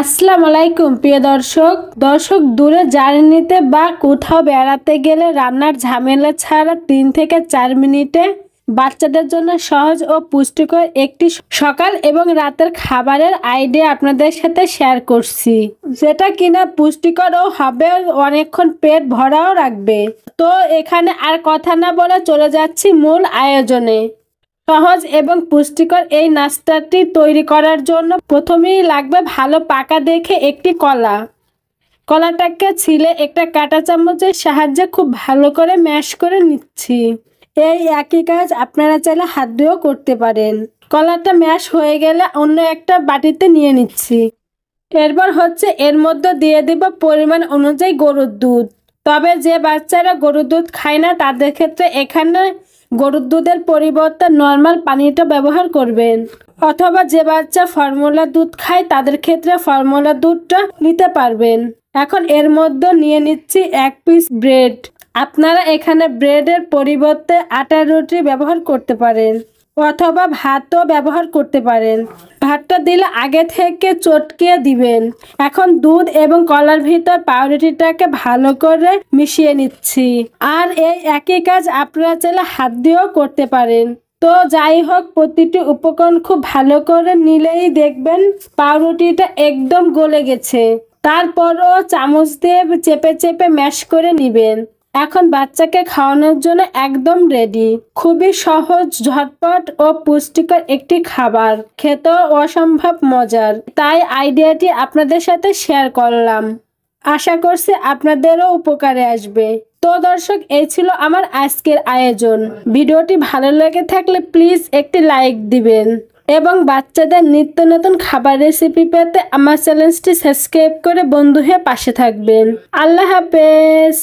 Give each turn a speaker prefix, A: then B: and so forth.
A: আসসালামু আলাইকুম প্রিয় দর্শক দূরে জার্নিতে বা কোথাও বেড়াতে গেলে রান্নার ঝামেলা ছাড়া 3 থেকে 4 মিনিটে বাচ্চাদের জন্য সহজ ও পুষ্টিকর একটি সকাল এবং রাতের খাবারের আইডিয়া আপনাদের সাথে শেয়ার করছি, যেটা কিনা পুষ্টিকর ও হবে অনেকক্ষণ পেট ভরাও রাখবে। তো এখানে আর কথা না বলে চলে যাচ্ছি মূল আয়োজনে। সহজ এবং পুষ্টিকর এই নাস্তাটি তৈরি করার জন্য প্রথমেই লাগবে ভালো পাকা দেখে একটি কলা। কলাটাকে ছিলে একটা কাঁটা চামচের সাহায্যে খুব ভালো করে ম্যাশ করে নিচ্ছি। এই একই কাজ আপনারা চাইলে হাত দিয়েও করতে পারেন। কলাটা ম্যাশ হয়ে গেলে অন্য একটা বাটিতে নিয়ে নিচ্ছি। এরপর এর মধ্যে দিয়ে দিব পরিমাণ অনুযায়ী গরুর দুধ। তবে যে বাচ্চারা গরুর দুধ খায় না তাদের ক্ষেত্রে এখানে গরুর দুধের পরিবর্তে নর্মাল পানিটা ব্যবহার করবেন, অথবা যে বাচ্চা ফর্মুলা দুধ খায় তাদের ক্ষেত্রে ফর্মুলা দুধটা নিতে পারবেন। এখন এর মধ্যে নিয়ে নিচ্ছি 1 পিস ব্রেড। আপনারা এখানে ব্রেডের পরিবর্তে আটার রুটি ব্যবহার করতে পারেন, অথবা ভাতও ব্যবহার করতে পারেন। ভাতটা দিলে আগে থেকে চটকিয়ে দিবেন। এখন দুধ এবং কলার ভিতর পাউরুটিটাকে ভালো করে মিশিয়ে নিচ্ছি। আর এই একই কাজ আপনারা চাইলে হাত দিয়েও করতে পারেন। তো যাই হোক, প্রতিটি উপকরণ খুব ভালো করে নিলেই দেখবেন পাউরুটিটা একদম গলে গেছে। তারপরও চামচ দিয়ে চেপে চেপে ম্যাশ করে নিবেন। এখন বাচ্চাকে খাওয়ানোর জন্য একদম রেডি। খুবই সহজ, ঝটপট ও পুষ্টিকর একটি খাবার, খেতেও অসম্ভব মজার। তাই আইডিয়াটি আপনাদের সাথে শেয়ার করলাম। আশা করছি আপনাদেরও উপকারে আসবে। তো দর্শক, এই ছিল আমার আজকের আয়োজন। ভিডিওটি ভালো লেগে থাকলে প্লিজ একটি লাইক দিবেন এবং বাচ্চাদের নিত্য নতুন খাবার রেসিপি পেতে আমার চ্যানেলটি সাবস্ক্রাইব করে বন্ধু হয়ে পাশে থাকবেন। আল্লাহ হাফেজ।